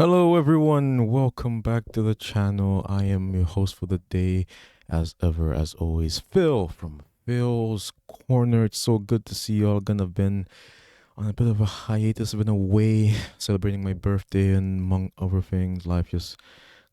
Hello, everyone. Welcome back to the channel. I am your host for the day, as ever, as always, Phil from Phil's Corner. It's so good to see you all. Gonna been on a bit of a hiatus. I've been away celebrating my birthday and among other things. Life just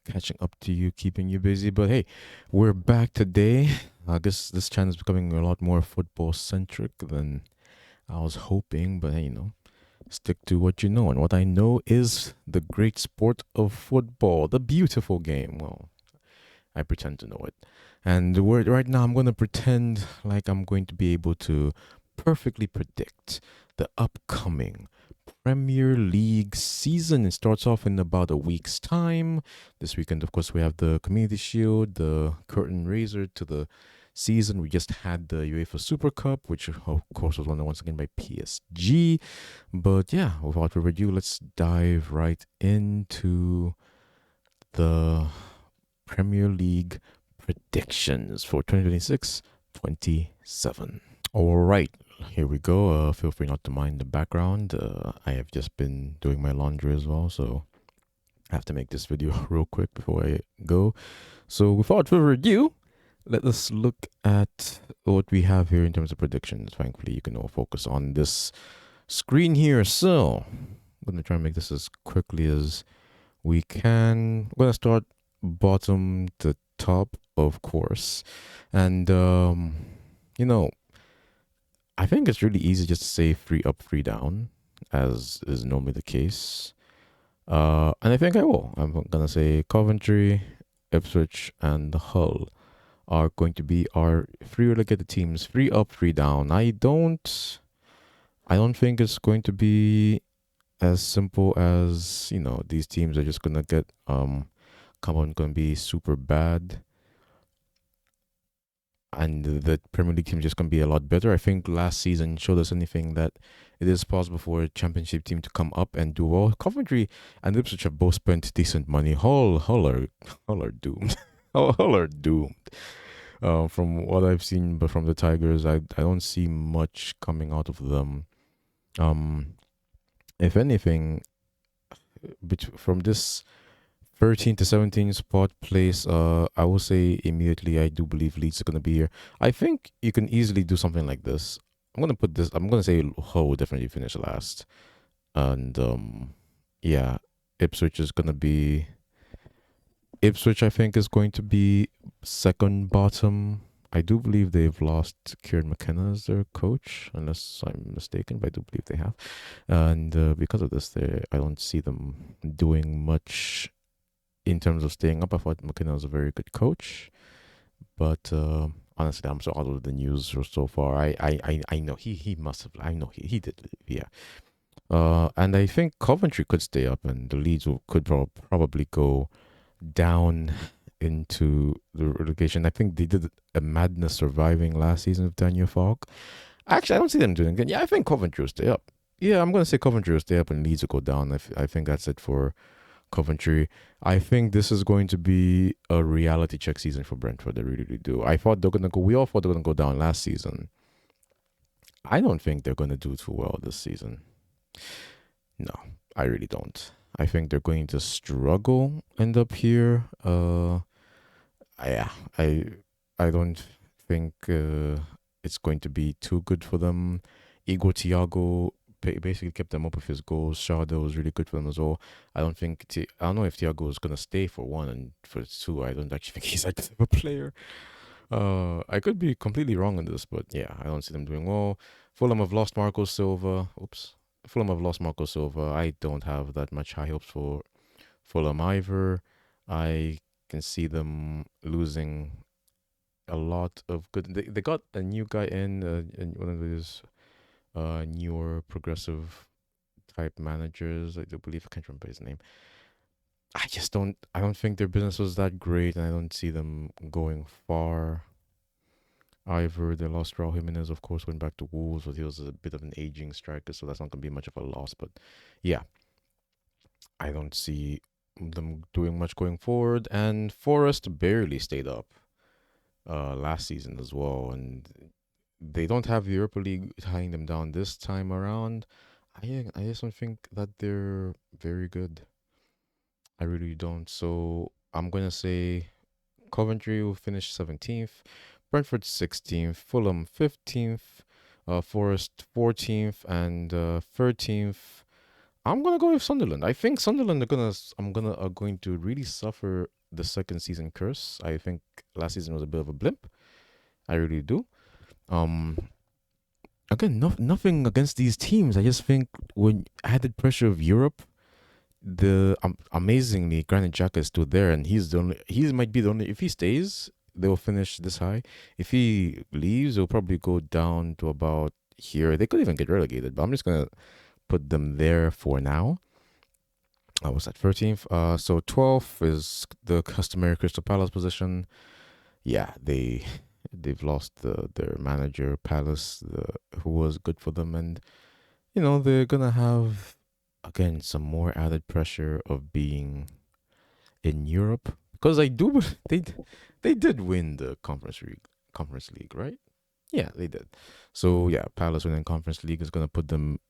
catching up to you, keeping you busy. But hey, we're back today. I guess this channel is becoming a lot more football centric than I was hoping. But hey, stick to what you know, and what I know is the great sport of football, the beautiful game. Well, I pretend to know it. And right now, I'm going to pretend like I'm going to be able to perfectly predict the upcoming Premier League season. It starts off in about a week's time. This weekend, of course, we have the Community Shield, the curtain raiser to the season. We just had the UEFA Super Cup, which, of course, was won once again by PSG. But yeah, without further ado, let's dive right into the Premier League predictions for 2026-27. All right, here we go. Feel free not to mind the background. I have just been doing my laundry as well, so I have to make this video real quick before I go. So without further ado, let us look at what we have here in terms of predictions. Thankfully, you can all focus on this screen here. So I'm going to try and make this as quickly as we can. We're going to start bottom to top, of course. And, you know, I think it's really easy just to say three up, three down, as is normally the case. And I think I will. I'm going to say Coventry, Ipswich, and Hull are going to be our three relegated teams. Three up, three down. I don't think it's going to be as simple as these teams are just gonna get come on gonna be super bad and the Premier League team is just gonna be a lot better. I think last season showed us anything that it is possible for a championship team to come up and do well. Coventry and Ipswich have both spent decent money. Hull are doomed. Hull are doomed. From what I've seen, but from the Tigers, I don't see much coming out of them. Um, if anything, from this 13 to 17 spot place, I will say immediately I do believe Leeds are going to be here. I think you can easily do something like this. I'm going to say Hull will definitely finish last. And yeah, Ipswich is going to be, Ipswich I think is going to be second bottom. I do believe they've lost Kieran McKenna as their coach, unless I'm mistaken, but I do believe they have. And because of this, I don't see them doing much in terms of staying up. I thought McKenna was a very good coach, but honestly, I'm so out of the news so far. I know he must have. I know he did. Yeah. And I think Coventry could stay up, and the Leeds could probably go down into the relegation. I think they did a madness surviving last season with Daniel Falk. Actually, I don't see them doing it. Yeah, I think Coventry will stay up. Yeah, I'm gonna say Coventry will stay up and Leeds will go down. I think that's it for Coventry. I think this is going to be a reality check season for Brentford. They really, really do. I thought they're gonna go. We all thought they're gonna go down last season. I don't think they're gonna do too well this season. No, I really don't. I think they're going to struggle end up here. Yeah, I don't think it's going to be too good for them. Igor Thiago basically kept them up with his goals. Sharda was really good for them as well. I don't know if Thiago is gonna stay for one, and for two, I don't actually think he's that good of a player. I could be completely wrong on this, but yeah, I don't see them doing well. Fulham have lost Marco Silva. Oops. Fulham have lost Marco Silva. I don't have that much high hopes for Fulham either. I can see them losing a lot of good. They got a new guy in one of these newer progressive type managers. I do believe I can't remember his name. I don't think their business was that great, and I don't see them going far. Either they lost Raul Jimenez, of course, went back to Wolves, but he was a bit of an aging striker, so that's not going to be much of a loss. But yeah, I don't see them doing much going forward. And Forest barely stayed up last season as well, and they don't have the Europa League tying them down this time around. I just don't think that they're very good. I really don't. So I'm gonna say Coventry will finish 17th, Brentford 16th, Fulham 15th, Forest 14th, and 13th. I'm gonna go with Sunderland. I think Sunderland are going to really suffer the second season curse. I think last season was a bit of a blimp. I really do. Um, Again, nothing against these teams. I just think when added pressure of Europe, the amazingly Granit Xhaka is still there, and he's the only. He might be the only. If he stays, they'll finish this high. If he leaves, they'll probably go down to about here. They could even get relegated, but I'm just gonna put them there for now. I was at 13th. So 12th is the customary Crystal Palace position. Yeah, they've lost their manager Palace, who was good for them, and they're gonna have again some more added pressure of being in Europe because I do they did win the conference league, right? Yeah, they did. So yeah, Palace winning conference league is gonna put them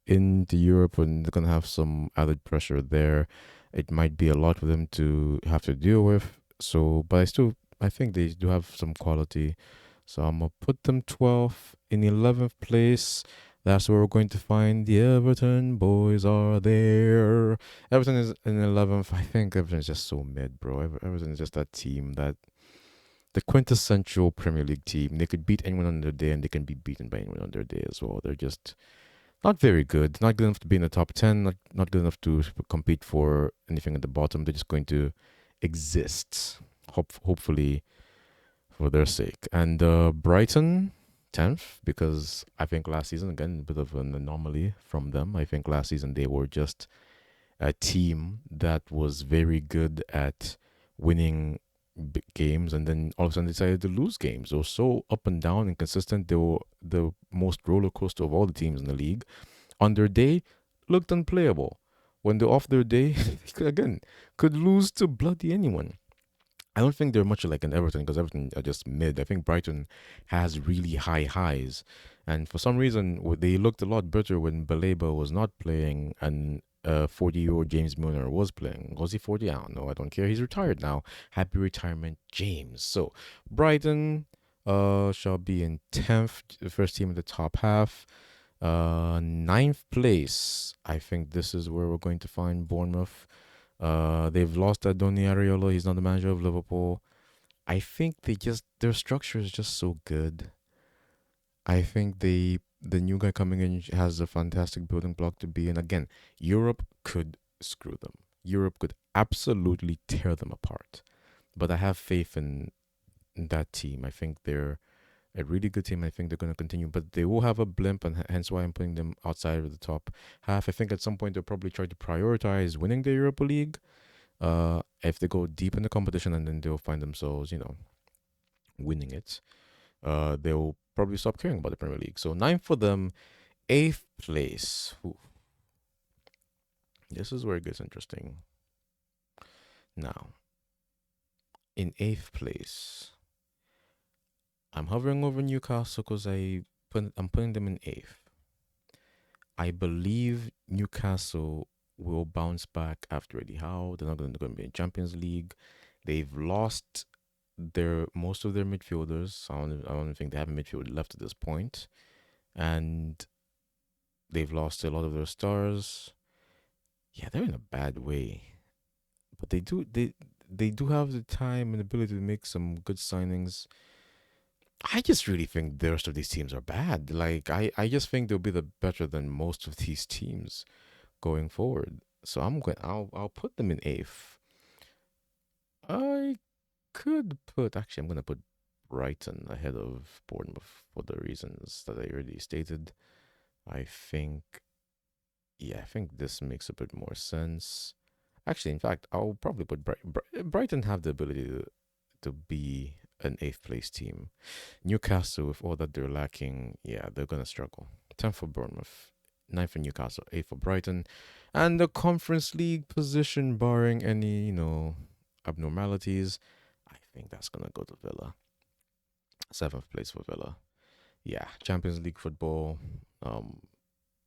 into Europe, and they're gonna have some added pressure there. It might be a lot for them to have to deal with. So, but I think they do have some quality. So I'm gonna put them 12th. In 11th place. That's where we're going to find the Everton boys are there. Everton is in 11th. I think Everton is just so mid, bro. Everton is just that team that the quintessential Premier League team. They could beat anyone on their day, and they can be beaten by anyone on their day as well. They're just not very good. Not good enough to be in the top 10. Not good enough to compete for anything at the bottom. They're just going to exist. Hopefully for their sake. And Brighton, 10th, because I think last season, again, a bit of an anomaly from them. I think last season they were just a team that was very good at winning big games, and then all of a sudden decided to lose games. They were so up and down and consistent. They were the most roller coaster of all the teams in the league. On their day, looked unplayable. When they're off their day, again, could lose to bloody anyone. I don't think they're much like an Everton because Everton are just mid. I think Brighton has really high highs, and for some reason they looked a lot better when Baleba was not playing and 40-year-old James Milner was playing. Was he 40? I don't know. I don't care. He's retired now. Happy retirement, James. So Brighton shall be in 10th, the first team in the top half. Ninth place. I think this is where we're going to find Bournemouth. They've lost Adoni Ariolo. He's not the manager of Liverpool. I think their structure is just so good. I think the new guy coming in has a fantastic building block to be in. Again, Europe could screw them. Europe could absolutely tear them apart. But I have faith in that team. I think they're a really good team. I think they're going to continue, but they will have a blimp, and hence why I'm putting them outside of the top half. I think at some point they'll probably try to prioritize winning the Europa League. If they go deep in the competition, and then they'll find themselves, winning it. They'll probably stop caring about the Premier League. So 9 for them, 8th place. Ooh, this is where it gets interesting. Now, in 8th place, I'm hovering over Newcastle because I'm putting them in 8th. I believe Newcastle will bounce back after Eddie Howe. They're not going to be in Champions League. They've lost most of their midfielders. I don't think they have a midfield left at this point, and they've lost a lot of their stars. Yeah, they're in a bad way, but they do have the time and ability to make some good signings. I just really think the rest of these teams are bad. Like I just think they'll be better than most of these teams going forward. So I'll put them in 8th. I could I'm gonna put Brighton ahead of Bournemouth for the reasons that I already stated. I think I think this makes a bit more sense. Actually, in fact, I'll probably put Brighton have the ability to be an 8th place team. Newcastle, with all that they're lacking, yeah, they're gonna struggle. 10th for Bournemouth, 9th for Newcastle, 8th for Brighton, and the Conference League position, barring any abnormalities, I think that's gonna go to Villa. 7th place for Villa. Yeah, Champions League football.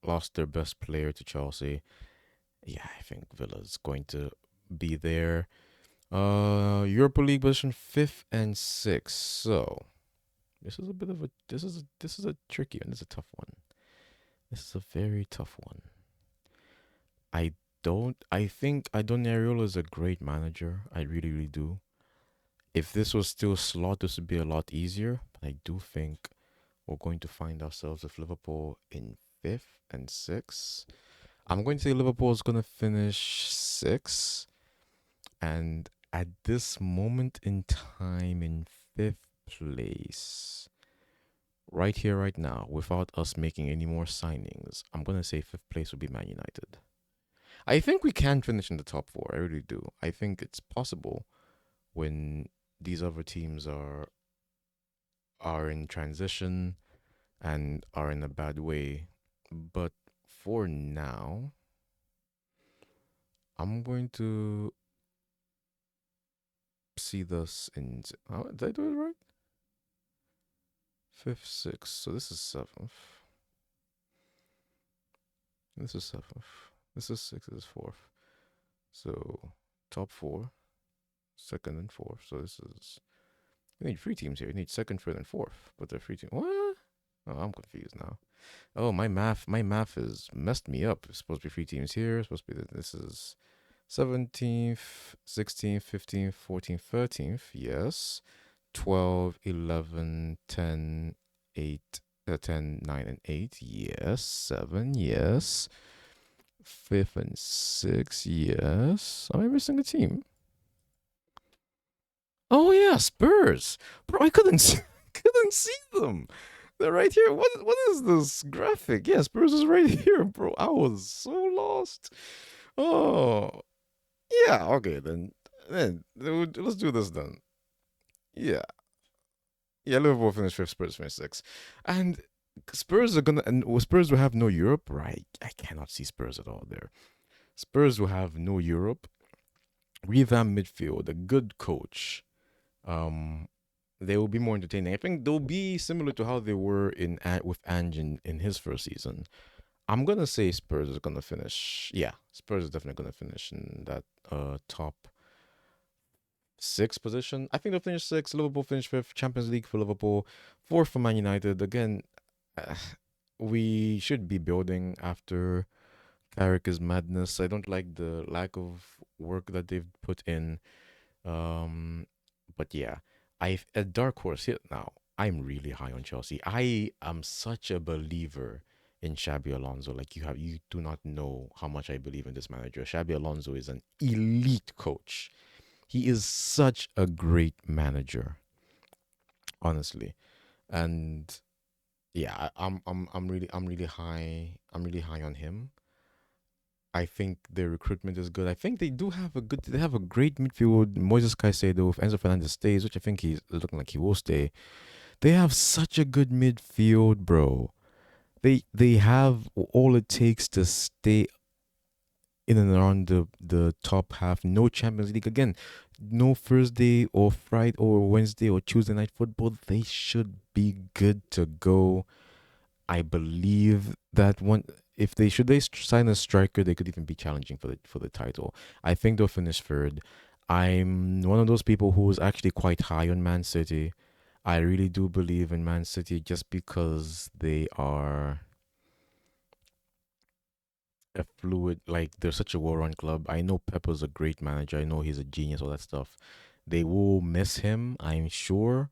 Lost their best player to Chelsea. Yeah, I think Villa's going to be there. Europa League position fifth and sixth. So this is a bit of a this is a tricky one. This is a tough one. This is a very tough one. I I think Idon Areola is a great manager. I really, really do. If this was still slot, this would be a lot easier. But I do think we're going to find ourselves with Liverpool in fifth and sixth. I'm going to say Liverpool is going to finish sixth. And at this moment in time, in fifth place, right here, right now, without us making any more signings, I'm going to say fifth place would be Man United. I think we can finish in the top four. I really do. I think it's possible when these other teams are in transition and are in a bad way. But for now, I'm going to see this in. Did I do it right? Fifth, sixth. So this is seventh. This is seventh. This is sixth. This is fourth. So top four, second and fourth. So this is. You need three teams here. You need second, third, and fourth. But they're three teams. What? Oh, I'm confused now. Oh, my math has messed me up. It's supposed to be three teams here. It's supposed to be this is 17th, 16th, 15th, 14th, 13th. Yes. 12, 11, 10, 8, 10, 9, and 8. Yes. 7. Yes. 5th and 6th. Yes. Am I missing a team? Oh yeah, Spurs. Bro, I couldn't see, couldn't see them. They're right here. What is this graphic? Yeah, Spurs is right here, bro. I was so lost. Oh yeah, okay then. Let's do this then. Yeah, yeah. Liverpool finished fifth. Spurs finished sixth, and Spurs are gonna and Spurs will have no Europe, right? I cannot see Spurs at all there. Spurs will have no Europe. Revamp midfield, a good coach. Um, they will be more entertaining. I think they'll be similar to how they were in with Ange in his first season. I'm gonna say Spurs is gonna finish. Yeah, Spurs is definitely gonna finish in that top six position. I think they'll finish sixth. Liverpool finish fifth. Champions League for Liverpool. Fourth for Man United. Again, uh, we should be building after Carrick's madness. I don't like the lack of work that they've put in. Um, but yeah, I've a dark horse hit now. I'm really high on Chelsea. I am such a believer in Xabi Alonso. Like you do not know how much I believe in this manager. Xabi Alonso is an elite coach. He is such a great manager, honestly. And yeah, I'm really high on him. I think their recruitment is good. I think they have a great midfield. Moises Caicedo, if Enzo Fernandez stays, which I think he's looking like he will stay. They have such a good midfield, bro. They have all it takes to stay in and around the top half. No Champions League again. No Thursday or Friday or Wednesday or Tuesday night football. They should be good to go. I believe that one if they sign a striker, they could even be challenging for the title. I think they'll finish third. I'm one of those people who is actually quite high on Man City. I really do believe in Man City just because they are a fluid, like they're such a well-run club. I know Pep was a great manager. I know he's a genius, all that stuff. They will miss him, I'm sure.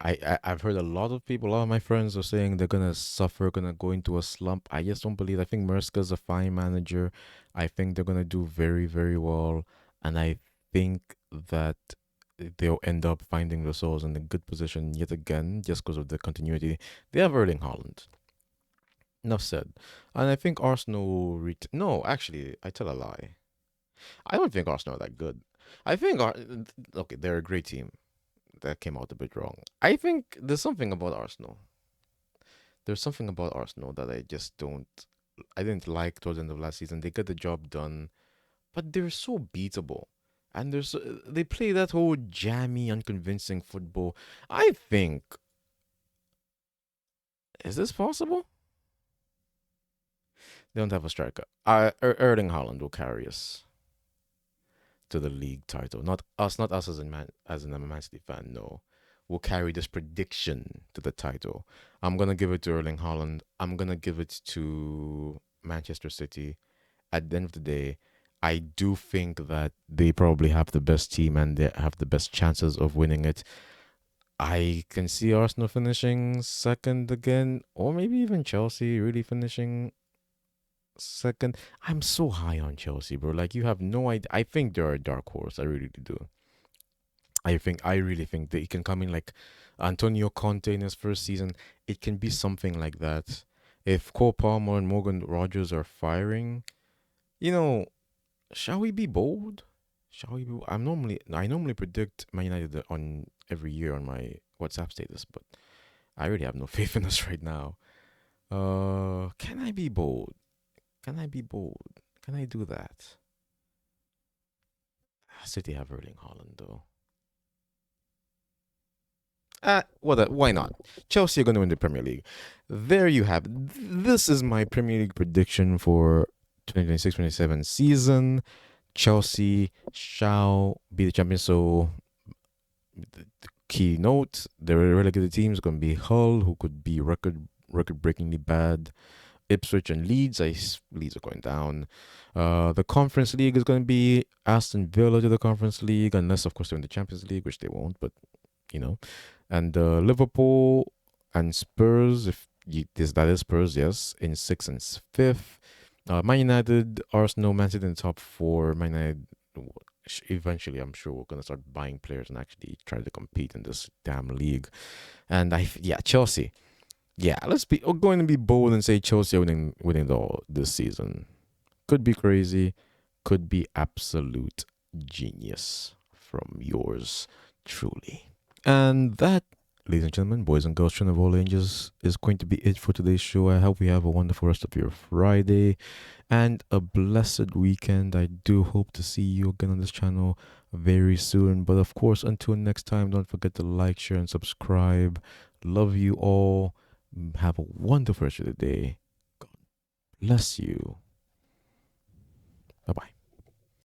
I've heard a lot of people, a lot of my friends are saying they're gonna suffer, gonna go into a slump. I just don't believe. I think Merska's a fine manager. I think they're gonna do very, very well, and I think that they'll end up finding themselves in a good position yet again, just because of the continuity. They have Erling Haaland. Enough said. And I think Arsenal will no, actually, I tell a lie. I don't think Arsenal are that good. I think okay, they're a great team. That came out a bit wrong. I think there's something about Arsenal. There's something about Arsenal that I just don't. I didn't like towards the end of last season. They get the job done, but they're so beatable, and they play that whole jammy, unconvincing football. I think is this possible? They don't have a striker. Erling Haaland will carry us. to the league title. Not us as an Man City fan. No, will carry this prediction to the title. I'm gonna give it to Erling Haaland. I'm gonna give it to Manchester City. At the end of the day, I do think that they probably have the best team and they have the best chances of winning it. I can see Arsenal finishing second again, or maybe even Chelsea really finishing second. I'm so high on Chelsea, bro. Like you have no idea. I think they're a dark horse. I really do. I really think they can come in like Antonio Conte in his first season. It can be something like that. If Cole Palmer and Morgan Rogers are firing, you know, shall we be bold? Shall we be? I normally predict Man United on every year on my WhatsApp status, but I really have no faith in us right now. Can I be bold? Can I be bold? Can I do that? City have Erling Haaland though. Why not? Chelsea are going to win the Premier League. There you have it. This is my Premier League prediction for 2026-27 season. Chelsea shall be the champions. So, the key note: the relegated teams going to be Hull, who could be record breakingly bad. Ipswich and Leeds. Leeds are going down. The Conference League is going to be Aston Villa to the Conference League, unless of course they're in the Champions League, which they won't. But you know, and Liverpool and Spurs. If that is Spurs, yes, in sixth and fifth. Man United, Arsenal, Man City in the top four. Man United. Eventually, I'm sure we're gonna start buying players and actually try to compete in this damn league. And Chelsea. Yeah, we're going to be bold and say Chelsea are winning the all this season. Could be crazy, could be absolute genius from yours truly. And that, ladies and gentlemen, boys and girls, children of all ages, is going to be it for today's show. I hope you have a wonderful rest of your Friday and a blessed weekend. I do hope to see you again on this channel very soon. But of course, until next time, don't forget to like, share, and subscribe. Love you all. Have a wonderful rest of the day. God bless you. Bye bye.